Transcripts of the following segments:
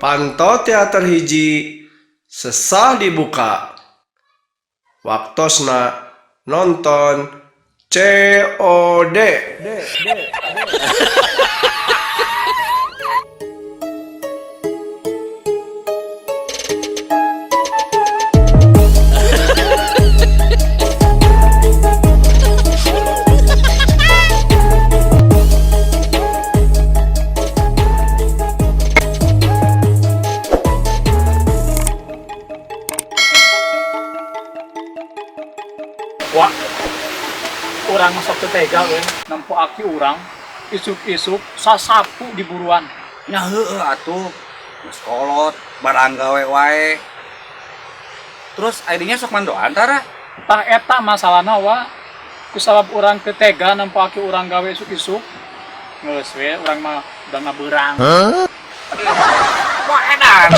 Panto teater hiji sesah dibuka. Waktosna nonton COD. Wah, orang masuk ke tega, nampu aki orang, isuk-isuk, sasapu di buruan. Ya heueuh atuh. Geus kolot, barang gawe wae. Terus ID-nya sok mandoan tara? Tah eta masalahna wa, kusabab orang ke tega, nampu aki orang gawe isuk-isuk. Ngeus we, orang mah udah ngabeurang. Wah edan.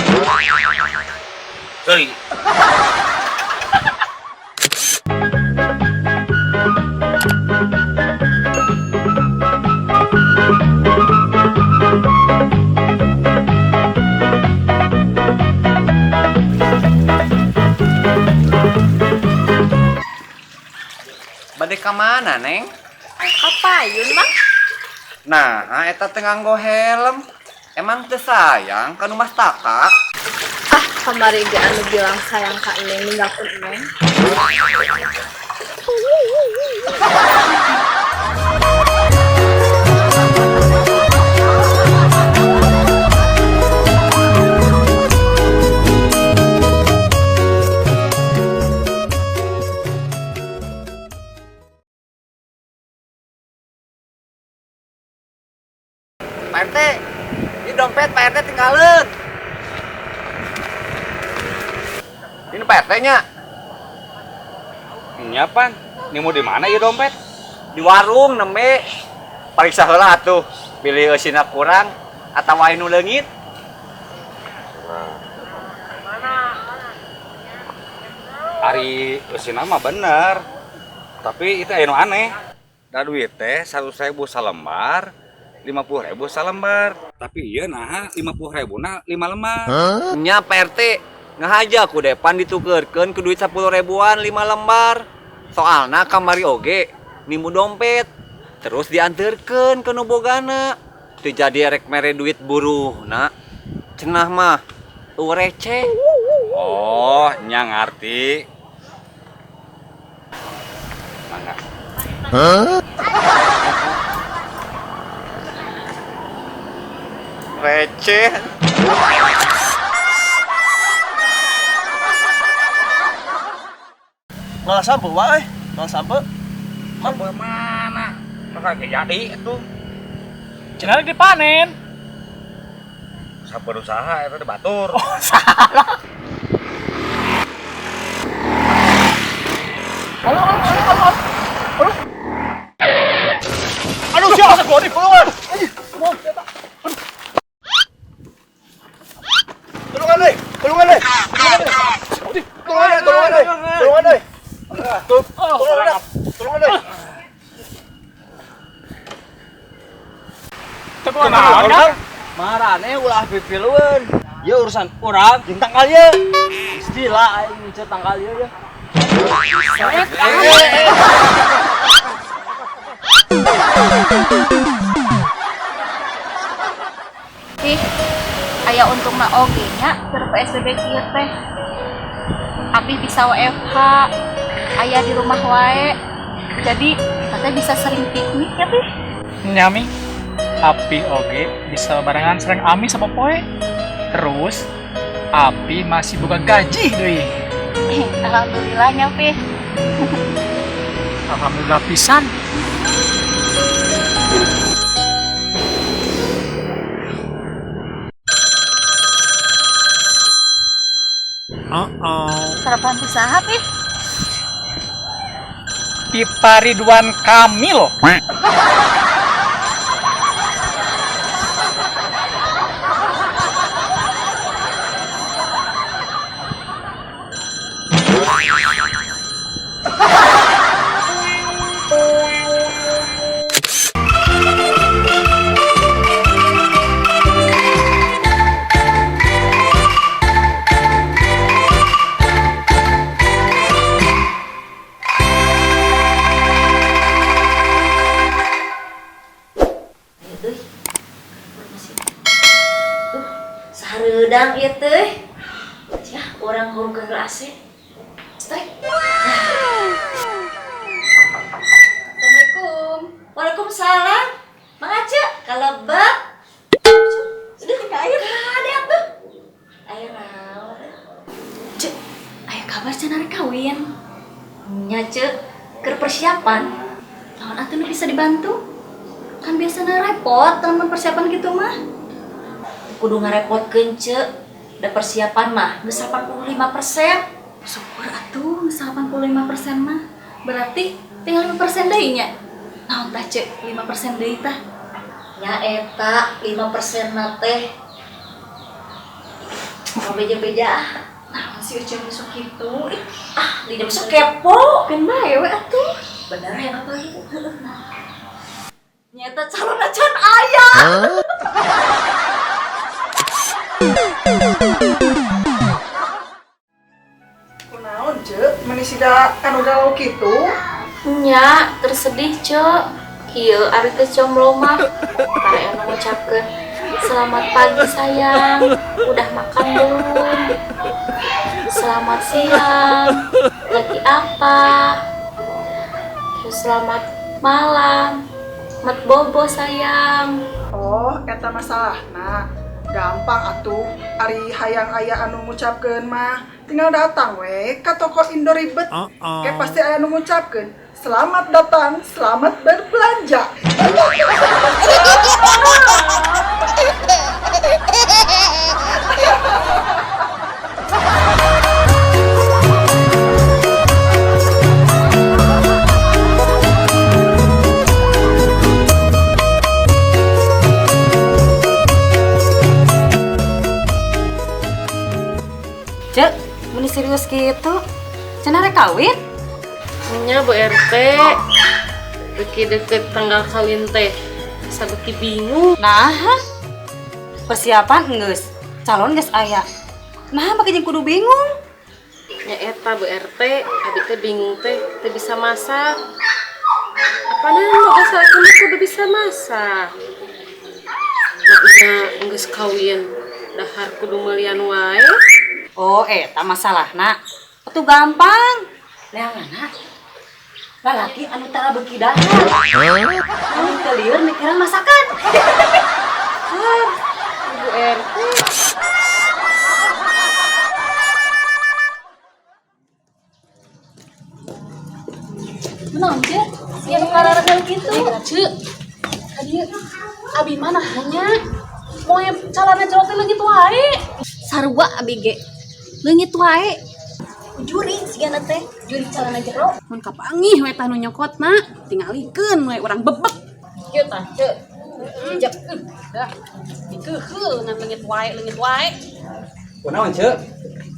Sorry. Bade ka mana, Neng? Kapayun mah? Nah, eta teh nganggo helm. Emang teu sayang ka nu mastaka? Ah, kamari ge anu bilang sayang ka Eneng ninggalkeun Eneng. Pak RT, ini dompet Pak RT tinggalin. Ini Pak RT-nya. Nyapan? Ini mau di mana ya dompet? Di warung nembe. Pariksa heula atuh. Pilih eusina kurang atawa anu leungit. Ari usina mah bener. Tapi itu anu aneh. Da duit teh 100.000 salembar, 50.000 salembar. Tapi iya nah 50.000 na 5 lembar. Nya Pak RT, ngahaja ku depan ditukeurkeun ku duit 10 ribuan 5 lembar. Soalna kamari oge nimu dompet. Terus dianterkeun ke nu bogana. Teu jadi rek mere duit buruhna. Cenah mah receh. Oh, nya ngarti. Mangga. Receh. Malah sampe wae, malah sampe. Sampai mana? Maka jadi itu. Cenah dipanen. Sabar usaha itu batur. Oh, salah. Aduh, siapa gua di peluang? Tulungan deh. Tulungan deh. Teguh naon? Marane ulah pipilueun. Ya urusan urang jeung tanggal ieu. Istilah aing ngeut tanggal ieu ya. Ih, aya untungna oge nya keur PSBB kieu teh. Tapi bisa WFH, aya di rumah wae. Jadi, kita teh bisa sering piknik ya, Pi. Nyami, Api oge bisa barengan sering Ami sama Poe. Terus, Api masih buka gaji deh. Alhamdulillah nya, Pi. Alhamdulillah pisan. Sarapan usaha, Pi. Pipa Ridwan Kamil. Sareudang ieu teh. Cah, urang hurung ke AC. Strike. Assalamualaikum. Waalaikumsalam. Mang Aceh, kalebet. Sudah tinggal air. Ada tuh. Air naon? Cek, aya kabar cenah rek kawin. Nya cek, keur persiapan. Naon atuh nu bisa dibantu? Kan biasanya repot teman persiapan gitu mah. Kudu ngarepotkeun cek. Da persiapan mah geus 85%. Syukur atuh geus 85% mah. Berarti tinggal 5% deui nya. Naon tah cek 5% deui tah? Nya eta 5% na teh. Mau beja-beja ah. Naon sih ucap besok kitu? Di besok kepo kan bae we atuh. Bener ya apa gitu. Nyata calon acan ayah. Kunaon cek, manisida anu galau kitu? Nya tersedih cek. Kieu ari teh jomblo mah. Tare anu ngucapkeun selamat pagi sayang. Udah makan belum? Selamat siang. Lagi apa? Terus selamat malam. Mat bobo sayang. Oh, eta masalahna. Gampang atuh, ari hayang aya anu ngucapkeun mah tinggal datang we ka toko Indo ribet. Kayak pasti aya anu ngucapkeun, selamat datang, selamat berbelanja. Cek, meni serius gitu. Cenah rek kawin? Nya Bu RT beki deket tanggal kawin teh sabeki bingung. Nah, persiapan geus. Calon geus aya. Nah, baki jeung kudu bingung. Nya eta Bu RT abi teh bingung teh teu bisa masak. Apana boga saeukeun kudu bisa masak. Makna geus kawin dahar kudu mealian wae. Oh, eta masalahna. Atuh gampang. Leanganna lalaki anu tara beuki dahar. Anu teu lieur mikiran masakan. Bu RT Naon cek? Sieu nu kararagel kitu. Cek, adieu abi mana hanya moe calana jero teh leungit wae. Sarua abi ge. Leungit wae. Juri sigana teh, juri calana jero. Mun kapangih we tah nu nyokotna, tingalikeun we urang bebek. Kieu tah, ceu. Jejak dah. Dikeheul ngan leungit wae. Kunaon ceu?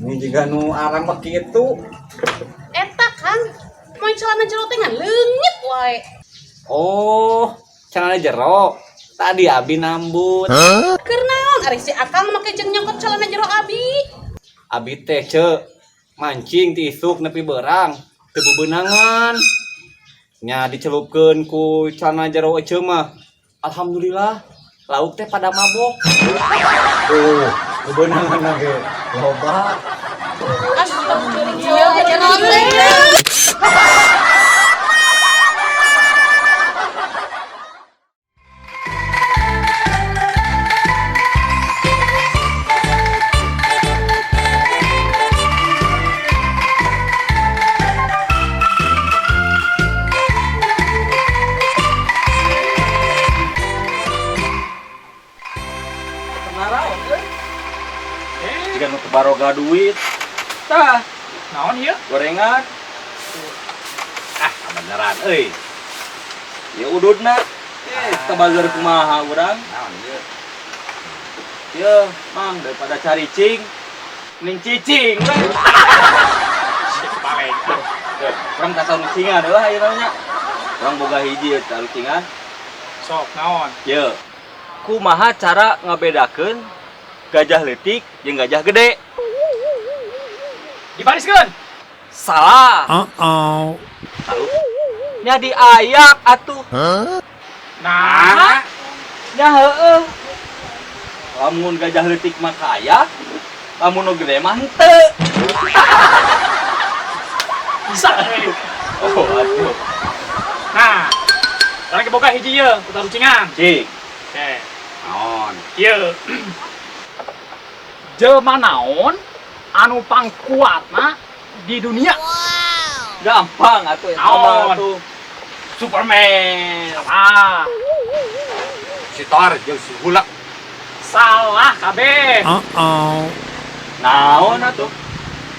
Ini juga nu arang mah kitu. Eta kan moe calana jero teh ngan leungit wae. Oh, celana jero. Tadi abi nambut. Keur naon ari si Akang make jeung nyokot calana jero abi? Abi teh ceu mancing ti isuk nepi beurang teu bebeunangan. Nya dicelupkeun ku celana jero eceuk mah. Alhamdulillah lauk teh pada mabok. Tuh, bebeunangan ge loba. Astagfirullah. Jika nu baroga duit, Tah, naon ieu? gorengan. Beneran euy. Ya ududna. Tabageur kumaha urang? Naon ieu? Ieu, Mang, daripada cari cing, mending cicing we. Paling. Urang tak tahu cingan lah ayeuna nya. Urang boga hiji eta cingan. Sok naon? Ye, kumaha cara ngabedakeun gajah leutik jeung gajah gede? Dibariskeun. Salah. Tahu? Nya diayak atuh. Nah, Nya heueuh. lamun gajah leutik mah kaya, lamun nu gede mah henteu. Bisa euy. Oh, atuh. Nah, sekarang kita hiji ye, putar lucingan. Cik. Oke. Naon? Ieu. Jelema naon anu pangkuatna di dunia? Gampang atuh eta Naon? mah atuh. Superman. Ah, Si Thor jeung si Hulk. salah kabeh. Naon atuh?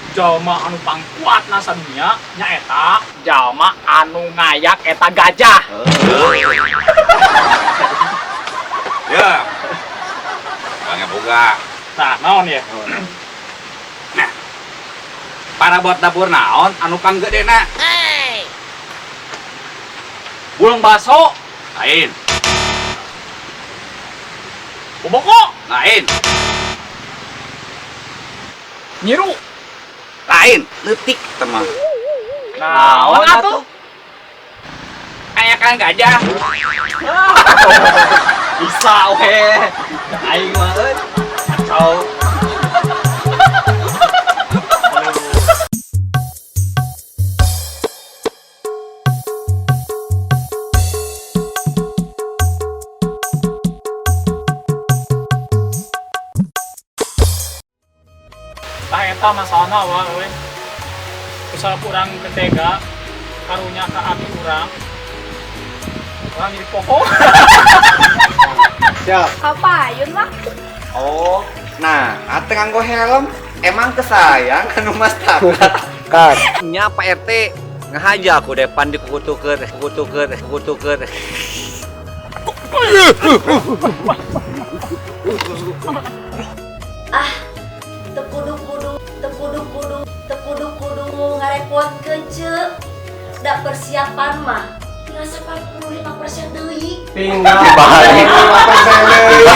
Jalma anu pangkuatna sadunya nyaeta jalma anu ngayak eta gajah. Ya. Bangga boga. Nah, naon ya? Nah. Para buat dapur naon anu kang gedena? Bulung baso, Lain. boboko, Lain. nyiru. Lain. Leutik teman. Naon atuh? Kayak kang gajah. Bisa we. Aing mah euy. Kacau. Tah eta masalahna we. Usaha kurang ketega karunya ka abi urang. Urang jadi poho. Siap. Apa ayun mah? Oh, nah, ate nganggo helm emang kesayang anu mas tabrak. Nya Pak RT ngahaja aku depan dikukutukeun, kukutukeun. Tekudu ngarepotkeun ceuk. Da persiapan mah tinggal 85% deui. Tinggal 5% deui.